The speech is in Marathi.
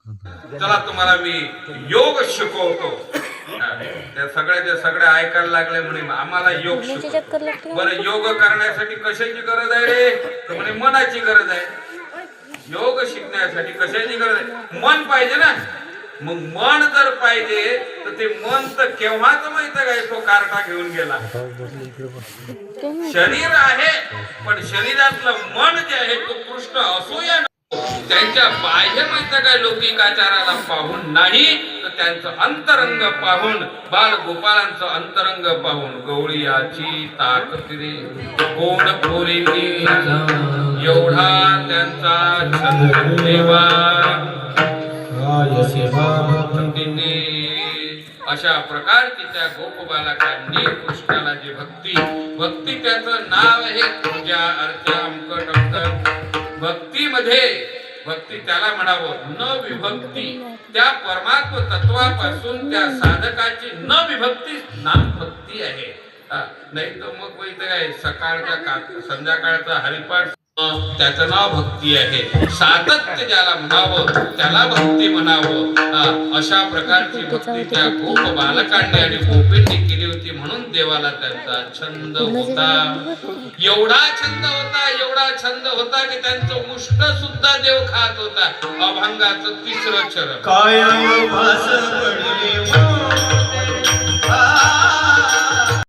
चला तुम्हाला मी योग शिकवतो. त्या सगळ्या ऐकायला लागले म्हणे आम्हाला योग शिकव. बरं योग करण्यासाठी कशाची गरज आहे रे? तर म्हणे मनाची गरज आहे. योग शिकण्यासाठी कशाची गरज आहे? मन पाहिजे ना. मग मन जर पाहिजे तर ते मन तर केव्हाच माहिती काय तो कार्टा घेऊन गेला. शरीर आहे पण शरीरातलं मन जे आहे तो कृष्ण असो या त्यांच्या बाह्य माहिती काय लौकिकाचाराला पाहून नाही तर त्यांचं अंतरंग पाहून बाल गोपाळांचं अंतरंग पाहून गवळीयाची ताकद कोण पोरीनी एवढा त्यांचा छंद देवा. अशा प्रकारची त्या गोपबालकांनी कृष्णाला जी भक्ती त्याचं नाव आहे पूजा अर्चा अमक भक्ती त्याला म्हणावं न विभक्ती. त्या परमात्म तत्वापासून त्या साधकाची न विभक्ती नाम भक्ती आहे. नाही तर मग काय सकाळचा संध्याकाळचा हरिपाठ त्याचं नाव भक्ती आहे. सातत्य ज्याला म्हणावं त्याला भक्ती म्हणावं. अशा प्रकारची भक्ती त्या गोप बालकांनी आणि गोपींनी केली होती म्हणून देवाला त्यांचा छंद होता. एवढा छंद होता की त्यांचं मुष्ट सुद्धा देव खात होता. अभंगाचं 3रं चरण काय भास पडले